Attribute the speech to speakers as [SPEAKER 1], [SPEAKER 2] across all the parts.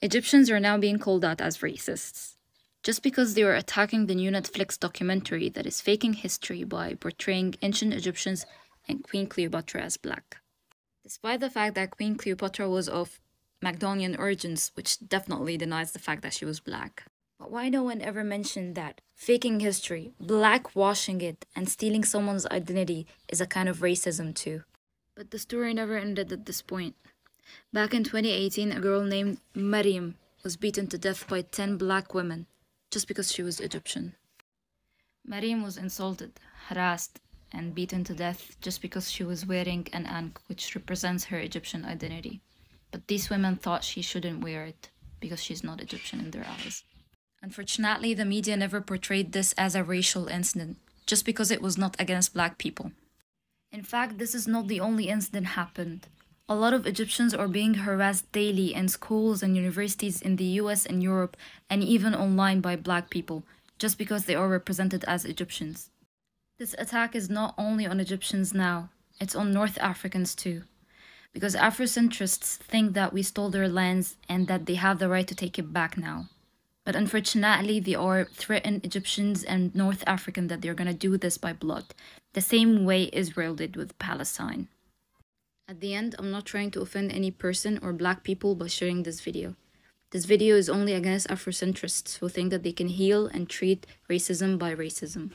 [SPEAKER 1] Egyptians are now being called out as racists, just because they are attacking the new Netflix documentary that is faking history by portraying ancient Egyptians and Queen Cleopatra as black. Despite the fact that Queen Cleopatra was of Macedonian origins, which definitely denies the fact that she was black. But why no one ever mentioned that faking history, blackwashing it, and stealing someone's identity is a kind of racism too? But the story never ended at this point. Back in 2018, a girl named Mariam was beaten to death by 10 black women just because she was Egyptian. Mariam was insulted, harassed, and beaten to death just because she was wearing an ankh, which represents her Egyptian identity. But these women thought she shouldn't wear it because she's not Egyptian in their eyes. Unfortunately, the media never portrayed this as a racial incident, just because it was not against black people. In fact, this is not the only incident happened. A lot of Egyptians are being harassed daily in schools and universities in the US and Europe, and even online by black people, just because they are represented as Egyptians. This attack is not only on Egyptians now, it's on North Africans too. Because Afrocentrists think that we stole their lands and that they have the right to take it back now. But unfortunately, they are threatened Egyptians and North African that they're gonna do this by blood, the same way Israel did with Palestine. At the end, I'm not trying to offend any person or black people by sharing this video. This video is only against Afrocentrists who think that they can heal and treat racism by racism.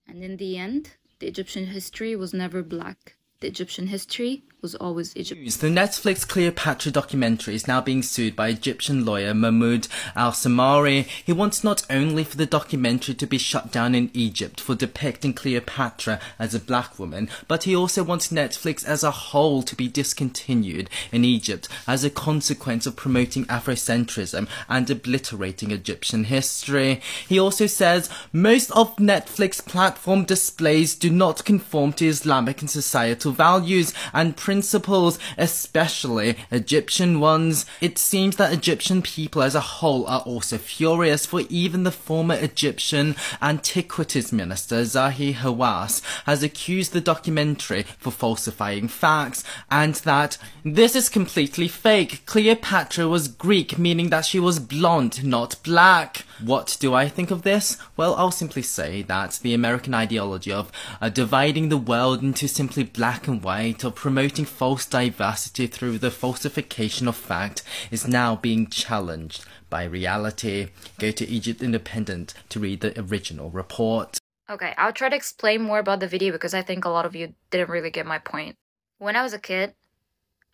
[SPEAKER 1] And in the end, the Egyptian history was never black. The Egyptian history was always Egypt.
[SPEAKER 2] The Netflix Cleopatra documentary is now being sued by Egyptian lawyer Mahmoud al-Samari. He wants not only for the documentary to be shut down in Egypt for depicting Cleopatra as a black woman, but he also wants Netflix as a whole to be discontinued in Egypt as a consequence of promoting Afrocentrism and obliterating Egyptian history. He also says most of Netflix platform displays do not conform to Islamic and societal values and principles, especially Egyptian ones. It seems that Egyptian people as a whole are also furious, for even the former Egyptian Antiquities Minister Zahi Hawass has accused the documentary for falsifying facts, and that this is completely fake. Cleopatra was Greek, meaning that she was blonde, not black. What do I think of this? Well, I'll simply say that the American ideology of dividing the world into simply black and white, or promoting false diversity through the falsification of fact, is now being challenged by reality. Go to Egypt Independent to read the original report.
[SPEAKER 1] Okay, I'll try to explain more about the video because I think a lot of you didn't really get my point. When I was a kid,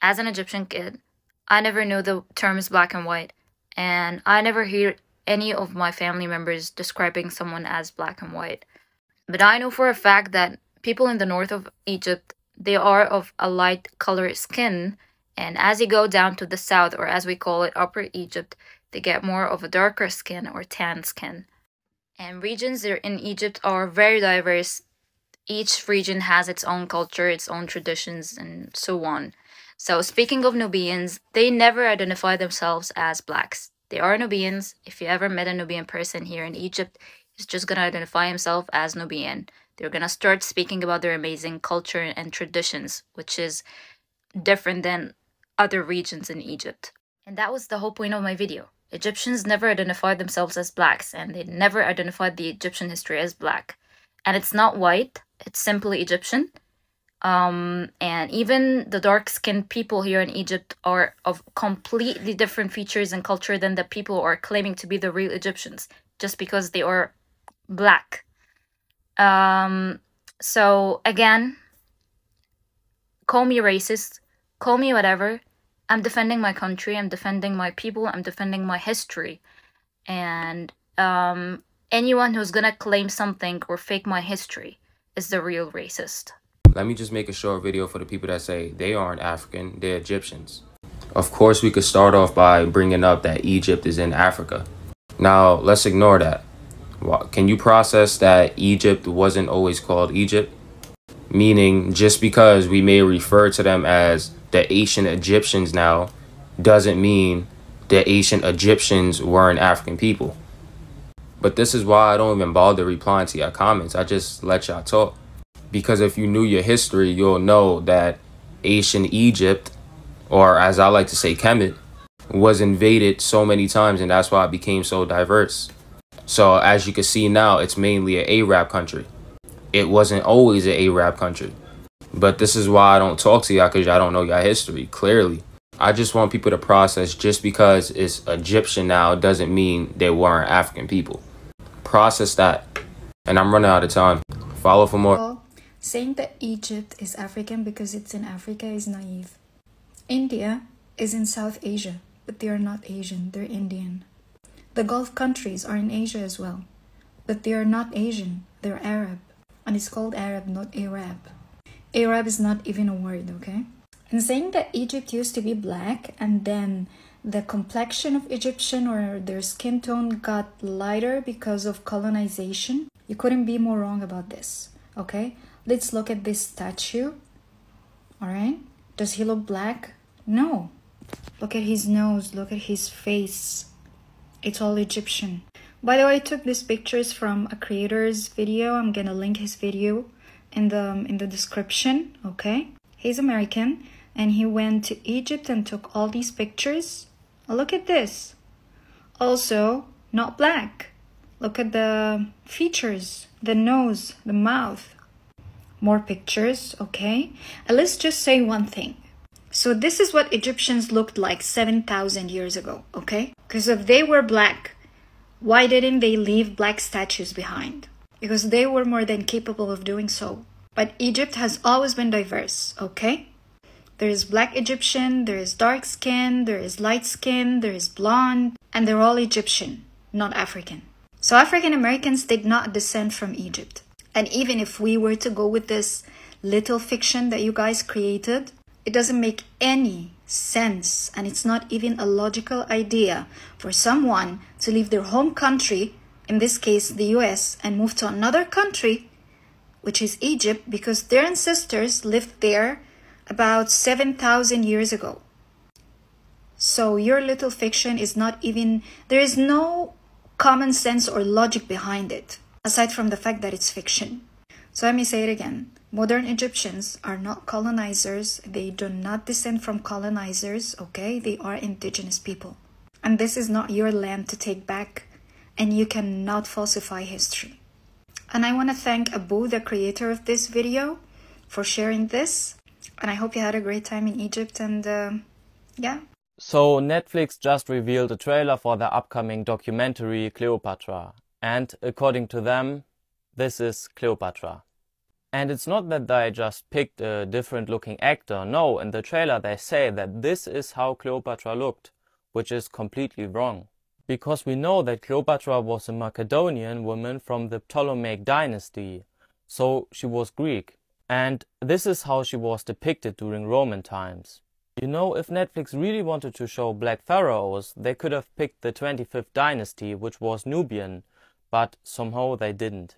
[SPEAKER 1] as an Egyptian kid, I never knew the terms black and white, and I never heard any of my family members describing someone as black and white. But I know for a fact that people in the north of Egypt, they are of a light colored skin, and as you go down to the south, or as we call it, Upper Egypt, they get more of a darker skin or tan skin. And regions there in Egypt are very diverse. Each region has its own culture, its own traditions, and so on. So speaking of Nubians, they never identify themselves as blacks. They are Nubians. If you ever met a Nubian person here in Egypt, he's just gonna identify himself as Nubian. They're gonna start speaking about their amazing culture and traditions, which is different than other regions in Egypt. And that was the whole point of my video. Egyptians never identified themselves as blacks, and they never identified the Egyptian history as black. And it's not white, it's simply Egyptian. And even the dark-skinned people here in Egypt are of completely different features and culture than the people who are claiming to be the real Egyptians, just because they are black. So again, call me racist, call me whatever. I'm defending my country, I'm defending my people, I'm defending my history. And anyone who's gonna claim something or fake my history is the real racist.
[SPEAKER 3] Let me just make a short video for the people that say they aren't African, they're Egyptians. Of course, we could start off by bringing up that Egypt is in Africa. Now, let's ignore that. Can you process that Egypt wasn't always called Egypt? Meaning, just because we may refer to them as the ancient Egyptians now, doesn't mean the ancient Egyptians weren't African people. But this is why I don't even bother replying to your comments. I just let y'all talk. Because if you knew your history, you'll know that ancient Egypt, or as I like to say, Kemet, was invaded so many times, and that's why it became so diverse. So as you can see now, it's mainly an Arab country. It wasn't always an Arab country. But this is why I don't talk to y'all, because y'all don't know y'all history, clearly. I just want people to process, just because it's Egyptian now doesn't mean they weren't African people. Process that. And I'm running out of time. Follow for more.
[SPEAKER 1] Well, saying that Egypt is African because it's in Africa is naive. India is in South Asia, but they are not Asian, they're Indian. The Gulf countries are in Asia as well, but they are not Asian, they're Arab. And it's called Arab, not Arab. Arab is not even a word, okay? And saying that Egypt used to be black and then the complexion of Egyptian or their skin tone got lighter because of colonization, you couldn't be more wrong about this, okay? Let's look at this statue, all right? Does he look black? No. Look at his nose, look at his face. It's all Egyptian. By the way, I took these pictures from a creator's video. I'm gonna link his video in the description, okay? He's American and he went to Egypt and took all these pictures. Look at this. Also, not black. Look at the features, the nose, the mouth. More pictures, okay? And let's just say one thing. So this is what Egyptians looked like 7,000 years ago, okay? Because if they were black, why didn't they leave black statues behind? Because they were more than capable of doing so. But Egypt has always been diverse, okay? There is black Egyptian, there is dark skin, there is light skin, there is blonde, and they're all Egyptian, not African. So African Americans did not descend from Egypt. And even if we were to go with this little fiction that you guys created, it doesn't make any sense, and it's not even a logical idea for someone to leave their home country, in this case the US, and move to another country, which is Egypt, because their ancestors lived there about 7,000 years ago. So your little fiction is not even, there is no common sense or logic behind it, aside from the fact that it's fiction. So let me say it again. Modern Egyptians are not colonizers. They do not descend from colonizers, okay? They are indigenous people. And this is not your land to take back, and you cannot falsify history. And I want to thank Abu, the creator of this video, for sharing this. And I hope you had a great time in Egypt, and yeah.
[SPEAKER 2] So Netflix just revealed a trailer for their upcoming documentary Cleopatra. And according to them, this is Cleopatra. And it's not that they just picked a different looking actor. No, in the trailer they say that this is how Cleopatra looked, which is completely wrong. Because we know that Cleopatra was a Macedonian woman from the Ptolemaic dynasty, so she was Greek. And this is how she was depicted during Roman times. You know, if Netflix really wanted to show black pharaohs, they could have picked the 25th dynasty, which was Nubian, but somehow they didn't.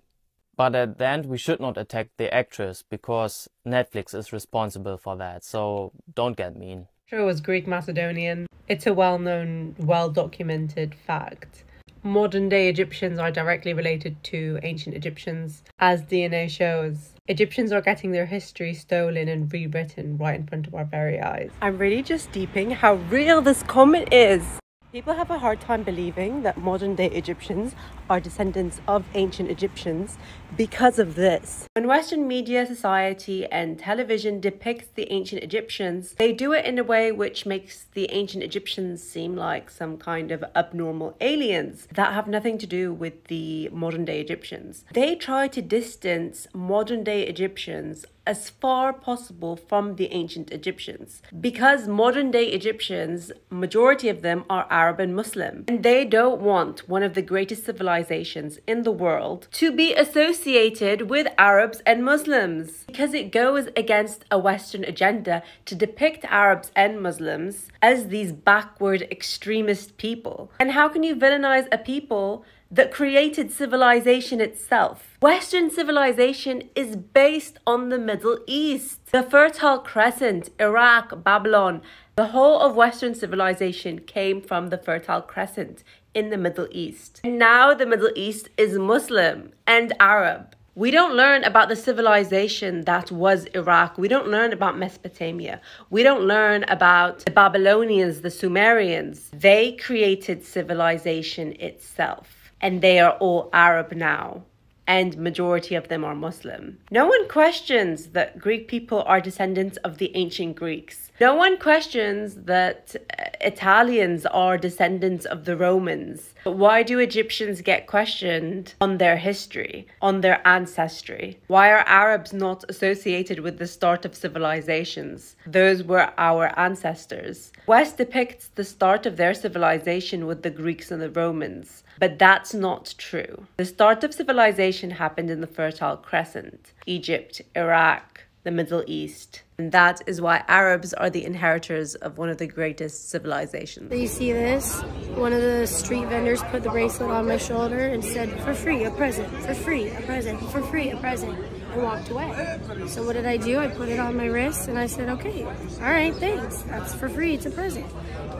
[SPEAKER 2] But at the end, we should not attack the actress, because Netflix is responsible for that, so don't get mean.
[SPEAKER 4] Sure, was Greek Macedonian. It's a well-known, well-documented fact. Modern-day Egyptians are directly related to ancient Egyptians, as DNA shows. Egyptians are getting their history stolen and rewritten right in front of our very eyes. I'm really just deeping how real this comment is. People have a hard time believing that modern-day Egyptians are descendants of ancient Egyptians because of this. When Western media, society, and television depicts the ancient Egyptians, they do it in a way which makes the ancient Egyptians seem like some kind of abnormal aliens that have nothing to do with the modern-day Egyptians. They try to distance modern-day Egyptians as far possible from the ancient Egyptians, because modern-day Egyptians, majority of them are Arab and Muslim, and they don't want one of the greatest civilizations in the world to be associated with Arabs and Muslims, because it goes against a Western agenda to depict Arabs and Muslims as these backward extremist people. And how can you villainize a people that created civilization itself? Western civilization is based on the Middle East, the Fertile Crescent, Iraq, Babylon. The whole of Western civilization came from the Fertile Crescent in the Middle East. And now the Middle East is Muslim and Arab. We don't learn about the civilization that was Iraq. We don't learn about Mesopotamia. We don't learn about the Babylonians, the Sumerians. They created civilization itself, and they are all Arab now. And majority of them are Muslim. No one questions that Greek people are descendants of the ancient Greeks. No one questions that Italians are descendants of the Romans. But why do Egyptians get questioned on their history, on their ancestry? Why are Arabs not associated with the start of civilizations? Those were our ancestors. West depicts the start of their civilization with the Greeks and the Romans. But that's not true. The start of civilization happened in the Fertile Crescent, Egypt, Iraq, the Middle East. And that is why Arabs are the inheritors of one of the greatest civilizations.
[SPEAKER 5] You see this? One of the street vendors put the bracelet on my shoulder and said, "For free, a present, for free, a present, for free, a present," and walked away. So what did I do? I put it on my wrist and I said, "Okay, all right, thanks. That's for free, it's a present."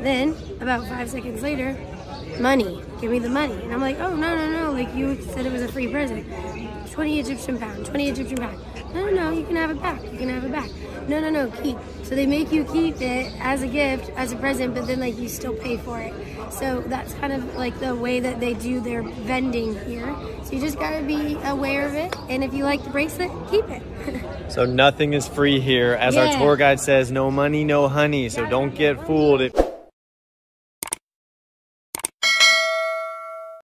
[SPEAKER 5] Then, about 5 seconds later, "Money, give me the money." And I'm like, "Oh, no, like you said it was a free present. 20 Egyptian pound, 20 Egyptian pound. No, you can have it back, you can have it back. No, keep." So they make you keep it as a gift, as a present, but then like you still pay for it. So that's kind of like the way that they do their vending here. So you just gotta be aware of it. And if you like the bracelet, keep it.
[SPEAKER 6] So nothing is free here. As our tour guide says, no money, no honey. So don't get fooled.